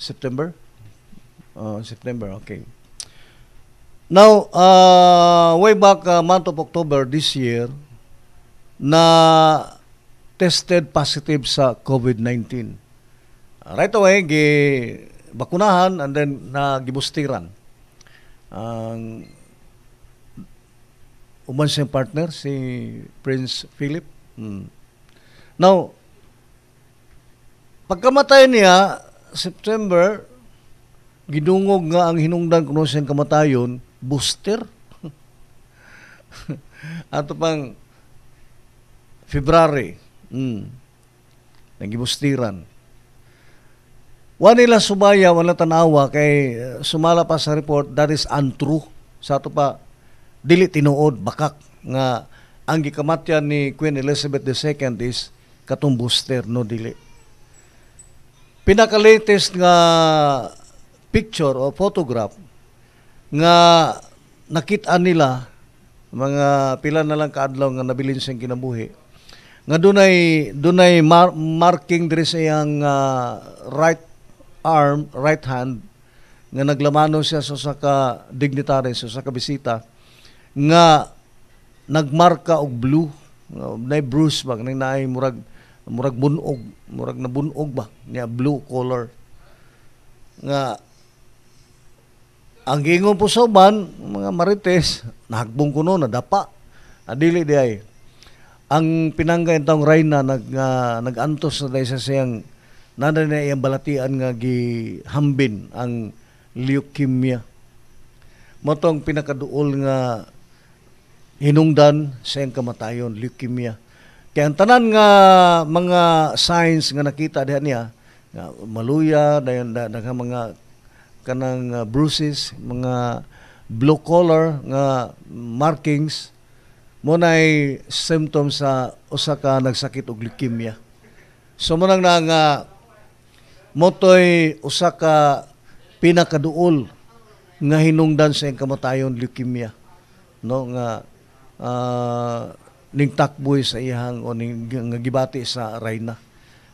September. September, okay. Now, way back month of October this year, na tested positive sa COVID-19. Right away, bakunahan and then nagibustiran. Uman siyang partner, si Prince Philip. Now, pagkamatay niya, September, gidungog nga ang hinungdan kuno siyang kamatayon, booster. Ato pang February, nagibustiran. Wa nila sumaya, wala tanawa, kay sumala pa sa report, that is untrue. Sa ato pa, dili tinuod, bakak, nga ang gikamatyan ni Queen Elizabeth II is katong booster, no dili. Pinaka-latest nga picture o photograph nga nakita nila, mga pila na lang kaadlaw nga nabilin siyang kinabuhi, nga dunay marking diri sa iyang right arm, right hand, nga naglamano siya sa usa ka dignitary, sa usa ka bisita, nga nagmarka og blue, nay bruise ba, nay murag bunog, murag nabunog ba, niya blue color. Nga ang gingon po sa uban, mga marites, nahagbong kuno, nadapa. Adili di ay. Ang pinanggay taong Reyna, nag-antos na dahil sa siyang, nada na iyang balatian nga gihambin ang leukemia. Motong pinakaduol nga hinungdan sa iyang kamatayon, leukemia. Kaya ang tanan nga mga signs nga nakita diha niya, nga maluya, dayon mga kanang bruises, mga blue color nga markings, mo nay symptoms sa usa ka nagsakit og leukemia. So mo nang nga motoy usa ka pinakaduol nga hinungdan sa iyang kamatayon, leukemia, no, nga ning takboy sa iyang o ning nga gibati sa Reyna.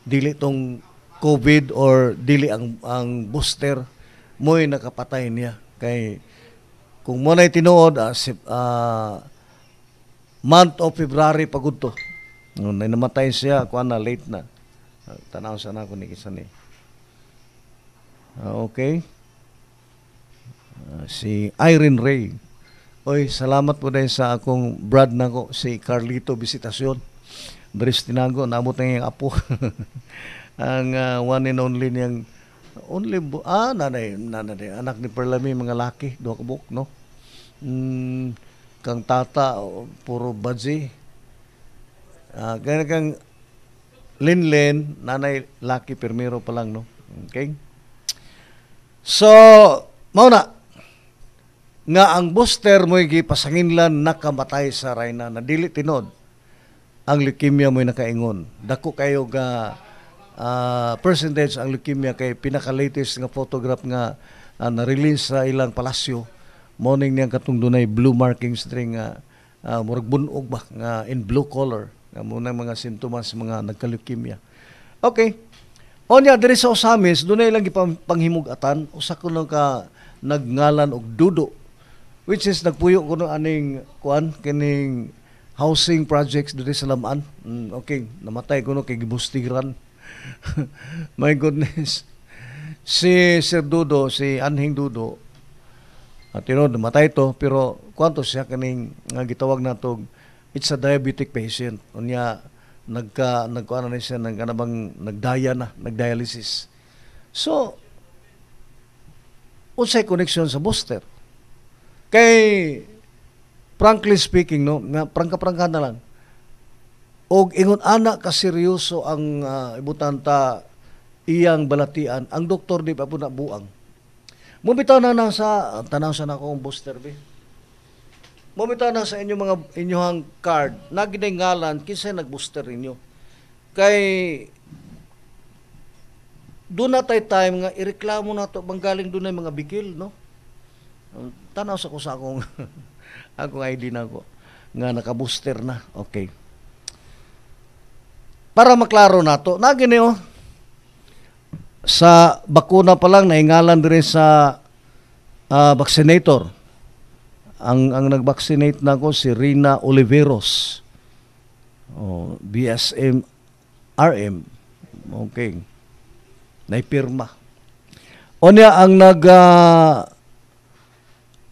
Dili tong COVID or dili ang booster mo'y nakapatay niya. Kay kung mo na'y tinuod, month of February pagod to. Nung namatay siya, kuha na, late na. Tanaw sana ako ni isa ni. Okay. Si Irene Ray. Oy, salamat po dahil sa akong brad na ko, si Carlito Visitasyon. Dres tinago, namot na yung apo. Ang one and only niyang nanay anak ni Perlami, mga laki, duha ka buok, no. Kang tata puro badji, kaya kang Linlen, nanay laki, permero pa lang, no. Okay, so mauna nga ang booster mo gipasanginlan nakamatay sa Reyna, na dili tinod ang leukemia mo nakaingon. Dako kayo ga percentage ang leukemia, kay pinaka-latest nga photograph nga na-release sa ilang palasyo, morning niyang katong dunay blue markings string nga murag bunog ba nga in blue color, nga muna mga sintomas mga nagka-leukemia. Okay, onya diri sa Osamis dunay lang panghimugatan, usa ko lang ka nagngalan og Dudo, which is nagpuyo ko no aning kuan kining housing projects diri sa Lamaan. Okay, namatay ko no kay gibustiran. My goodness. Si Sir Dudo, si Anhing Dudo, tinod, matay to, pero kwanto siya kaning nga gitawag nato, it's a diabetic patient. Unya nagkuana na siya, nagdialysis. So, unsay connection sa booster? Kay frankly speaking, no, nga prangka-prangka na lang. Og ingon ana ka seryoso ang ibutanta iyang balatian, ang doktor di pa po na buang. Mumitaw na sa tanaw sa nako ang booster be. Mumitaw na sa inyong card, naginengalan kinsa nag-booster ninyo. Kay doon na tay time nga ireklamo na to banggaling doon na mga bikil, no. Tanaw sa ko sa akong akong ID na ko nga naka-booster na. Okay. Para maklaro nato, nagini sa bakuna pa lang naingalan dire sa vaccinator. Ang nag-vaccinate nako si Rina Oliveros. BSM RM. Okay. Naipirma. Onya ang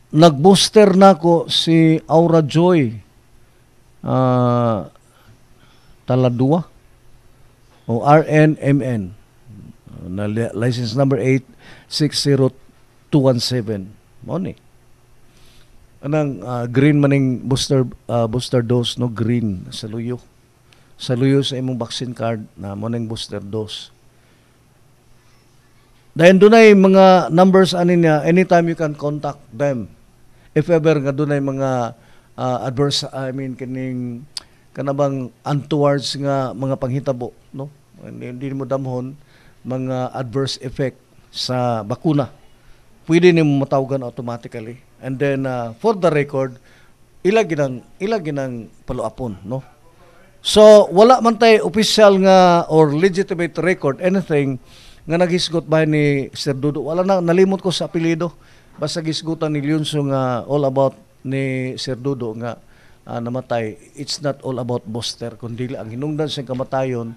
nag-booster nako si Aura Joy Taladua o RNMN na license number 860217 mo ni. anang green maning booster dose no, green sa luyo sa imong vaccine card na mo ning booster dose. Dahil dunay mga numbers ani niya, anytime you can contact them if ever nga dunay mga adverse, kining kanabang untowards nga mga panghitabo, no? Hindi mo damhon mga adverse effect sa bakuna. Pwede nimo matawagan automatically. And then for the record, ginang follow-upon, no? So wala man tay official nga or legitimate record anything nga naghisgot ba ni Sir Dudo. Wala na, nalimot ko sa apelyido. Basta gisgutan ni Leonso nga all about ni Sir Dudo nga namatay. It's not all about booster, kundi ang hinungdan sa kamatayon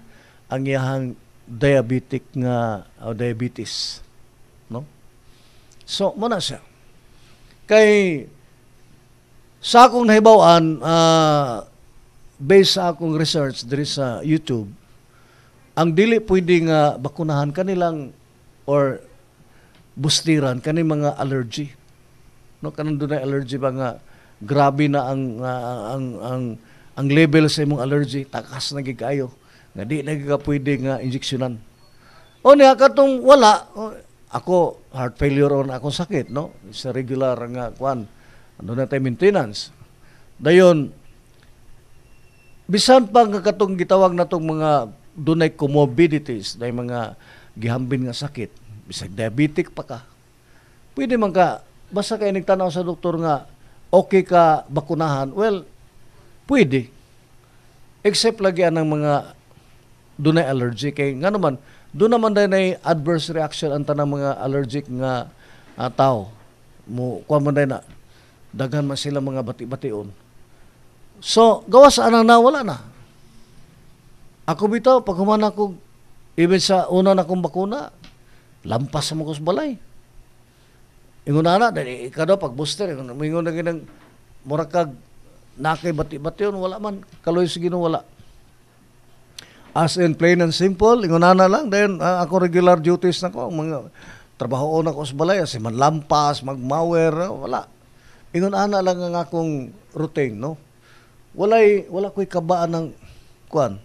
ang iyahang diabetic nga diabetes, no? So muna siya. Kay sa akong nahibawan, based sa akong research diri sa YouTube, ang dili pwede nga bakunahan kanilang or bustiran kani mga allergy, no? Kanang dunay allergy ba nga grabe na ang level sa imong allergy, takas na gid kayo nga di na ka pwede nga injeksyonan. O niya katong wala, ako heart failure on akong sakit, no? Sa regular nga kwan, ano na tayo maintenance. Dayon bisan pa nga katong gitawag natong mga dunay comorbidities, day mga gihambin nga sakit, bisag diabetic pa ka, pwede man ka, basta kayo nagtanaw sa doktor nga okay ka bakunahan, well, pwede. Except lagi ang mga dunay allergy. Kay nga naman, doon naman dahil na adverse reaction ang tanang mga allergic nga tao. Kuha man dahil na, daghan man sila mga bati-bation. So, gawas anang nawala na. Ako bitaw, pag humana ko, even sa una na kong bakuna, lampas mo ko sa balay. Ingon na, dahil ikaw daw, pag booster, ingon na ginang murakag, nakay bati-bati yun, wala man, kaloy sige no, wala. As in, plain and simple, ingon na lang, dahil ako regular duties na ko, mga trabaho na ko sa balay, kasi man lampas, magmawer, wala. Ingon na lang ang akong routine, no? Wala ko'y kabaan ng kuan.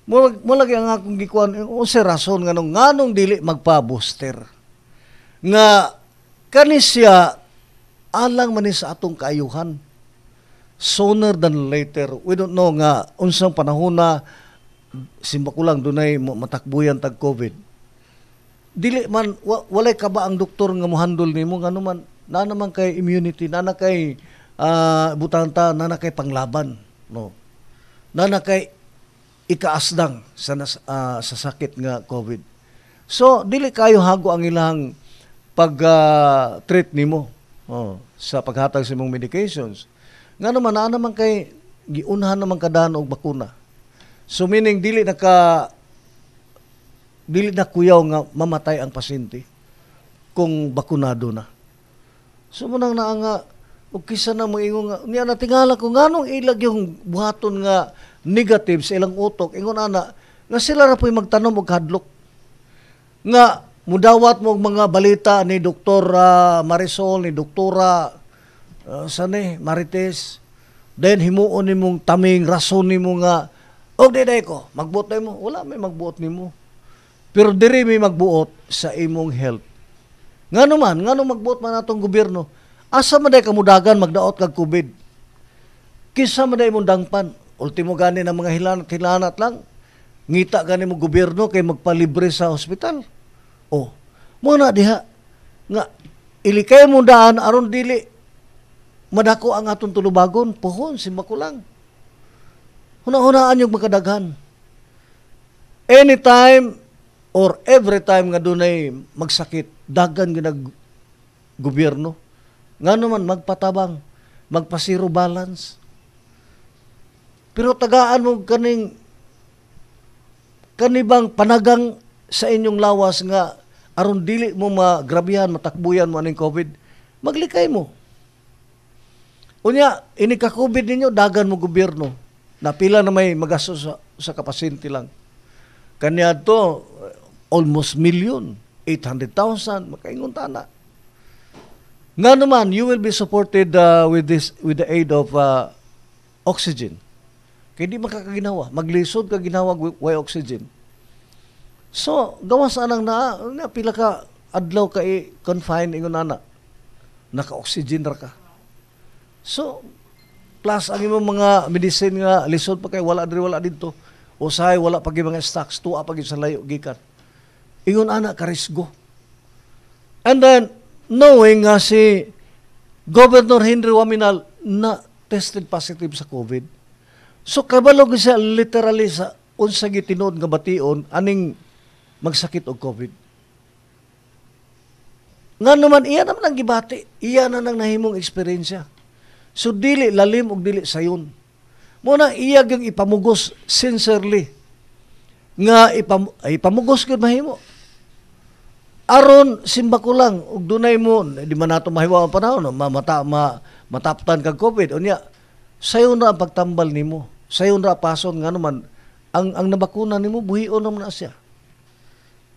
Mulagi ang akong gikuan, unsa rason nganong dili magpa-booster. Nga kanisya alang man ni sa atong kaayuhan. Sooner than later, we don't know nga unsang panahon na simba ko lang dunay matakbuyan tag COVID. Dili man walay ka ba ang doktor nga mohandol nimo ngano man na naman kay immunity, na kay butanta, na kay panglaban, no. Na kay ikaasdang sa sakit nga COVID. So, dili kayo hago ang ilang pag-treat nimo sa paghatag sa imong medications. Nga naman kay giunhan naman kadaan og bakuna. So, meaning dili na kuyaw nga mamatay ang pasyente kung bakunado na. So, munang naa nga, o kisa na moingon nga, niya natingala ko, nganong ilag yung buhaton nga negative sa ilang utok, ingon ana, nga sila na po'y magtanom og hadlok. Nga, mudawat mo mga balita ni Dr. Marisol, ni Doktora Marites, then himuon ni mong taming rason ni mo nga, og diday ko, magbuot na mo. Wala may magbuot ni mo. Pero diri may magbuot sa imong health. Nga magbuot man natong gobyerno, asa man day kamudagan magdaot kag COVID. Kisa man day mong dangpan. Ultimo gani ng mga hilanat lang. Ngita gani mo gobyerno kay magpalibre sa hospital. Oh, muna diha nga ilikay mo daan aron dili madako ang atong tulubagon, pohon simba ko lang. Hunahunaan yung makadaghan. Anytime or every time nga dunay magsakit, dagan ginag gobyerno. Nga naman magpatabang, magpa-zero balance. Pero tagaan mo kanibang panagang sa inyong lawas nga aron dili mo magrabihan, matakbuyan mo aning COVID, maglikay mo. Unya, ini ka-COVID ninyo, dagan mo gobyerno. Napila na may magasto sa kapasyente lang. Kanya to, almost million, 800,000, makaingon tana. Nga naman, you will be supported with the aid of oxygen. Kaya di makakaginawa. Maglisod ka ginawa way oxygen. So, gawas anang na pila ka adlaw ka confine ingon ana. Naka-oxygen ra ka. So, plus ang imong mga medicine nga lisod pa kay wala dito. Usahay wala pag mga stocks, tuwa pag sa layo gikan. Ingon ana ka risgo. And then knowing nga si Governor Henry Waminal na tested positive sa COVID. So kabalog siya literally sa unsa gitinuod nga bation aning magsakit og COVID. Nga naman iya naman ang gibati, iya na nang nahimong eksperyensya. So dili lalim og dili sayon. Muna iya gyud ipamugos sincerely nga ipamugos gyud mahimo. Aron simba ko lang ug dunay mo di man nato mahiwa ang panahon mataptan kag COVID unya sayon ra ang pagtambal nimo. Sayon ra pason nga naman ang nabakuna nimo buhion naman na siya.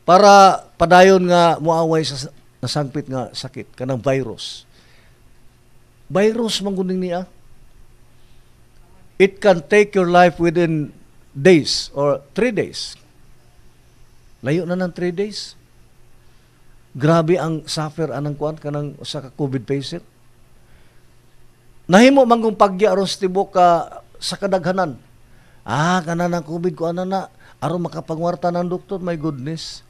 Para padayon nga muaway sa nasangpit nga sakit kanang virus. Virus mangguning niya. It can take your life within days or 3 days. Layo na ng 3 days. Grabe ang suffer anang kuan kanang usa ka COVID patient. Nahimo manggong pagya aron tibok ka sa kadaghanan. Kanan ang COVID ko na aron makapangwarta ng doktor, my goodness.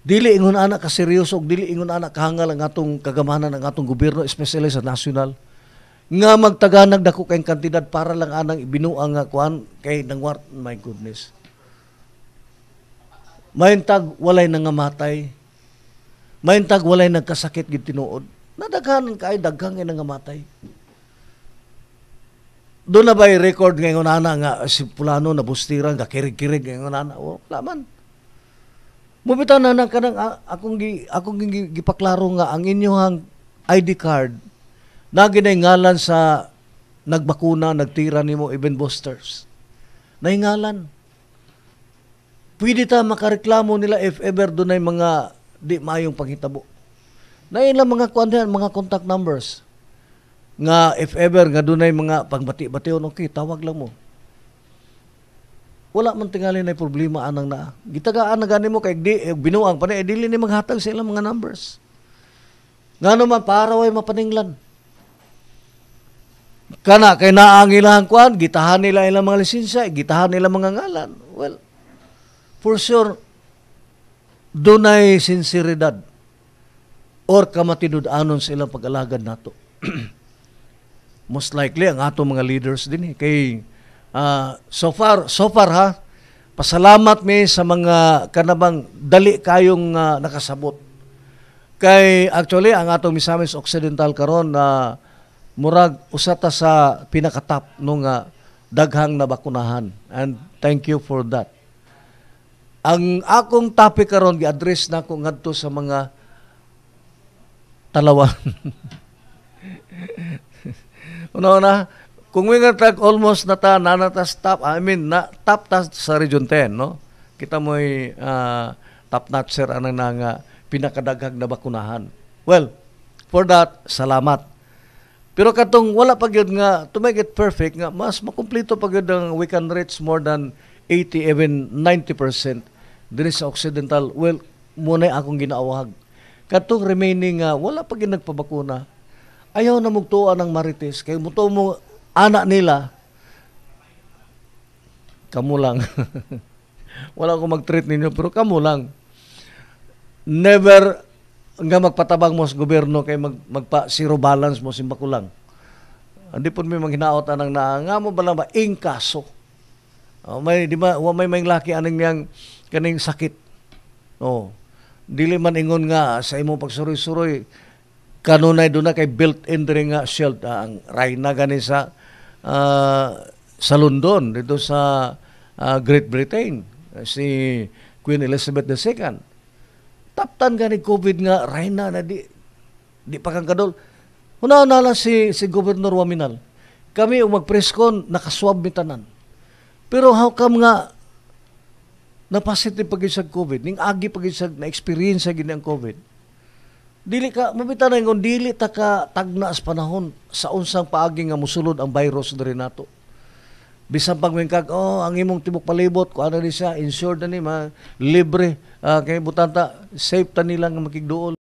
Dili ingon ana ka seryoso, dili ingon ana kahangal ang atong kagamanan ng atong gobyerno, especially sa national. Nga magtaganag dako kay kantidad para lang anang ibinuang nga kuan kay nangwart, my goodness. Mahintag walay nangamatay. Mahintag walay nagkasakit gid tinuod. Nadaghan kay daghang nangamatay. Doon na ba'y record ngayon ana nga si Pulano na bustiran, kakirig-kirig ngayon ana. Wala man. Mubitaw na kanang akong gipaklaro nga ang inyong ID card na ginaingalan sa nagbakuna, nagtira nimo even boosters. Naingalan. Pwede ta makareklamo nila if ever doon ay mga di maayong panghitabo. Na ilang mga kuandihan, mga contact numbers. Nga if ever nga doon ay mga pagbati-bation, okay, tawag lang mo. Wala man tingali na problema anang na. Gitagaan na gani mo kay binuang pa na dili ni maghatag sa ilang mga numbers. Nga naman para way mapaninglan. Kana kay naa ang ilang kuan, gitahan nila ilang mga lisensya, gitahan nila mga ngalan. Well, for sure dunay sinseridad or kamatinud-anon sa ilang pag-alagad nato. Most likely ang ato mga leaders din kay so far ha, pasalamat mi sa mga kanabang dali kayong nakasabot. Kay actually ang atong Misamis Occidental karon na murag usata sa pinakatap nung daghang nabakunahan, and thank you for that. Ang akong topic karon gi-address nako ngadto sa mga talawan. Una, kung may tag almost nanatas top, top ta sa Region 10, no? Kita mo'y top notcher anang nga pinakadaghang na bakunahan. Well, for that, salamat. Pero katong wala pa gyud nga to make it perfect nga mas makumpleto pa gyud ang we can reach more than 80 even 90% diri sa Occidental. Well, muna akong ginaawag. Katong remaining wala pa gyud nagpabakuna. Ayaw na mugtuan ng Marites kay muto mo anak nila kamo lang. Wala ko mag-treat ninyo pero kamo lang. Never nga magpatabang mo sa gobyerno kay magpa zero balance mo simba ko lang. Hindi po may manghinaot anang nga mo ba lang ba ingkaso. May di ba may laki aning yang kaning sakit. Dili man ingon nga sa imong pagsuroy-suroy kanunay doon na kay built-in rin nga shield ang Rhina gani sa London dito sa Great Britain si Queen Elizabeth II. Taptan gani COVID nga Rhina na di pa kang kadol. Una lang si Governor Waminal. Kami magpreskon nakaswab mi tanan. Pero how come nga na positive pag sa COVID ning agi pag sa na experience gini ang COVID. Dili ka mabita na ingon dili ta ka tagna sa panahon sa unsang paagi nga mosulod ang virus diri nato. Bisan pag mingkag ang imong tibok palibot ko ano ni siya insured na ni libre kay butanta safe ta nila nga makigduol.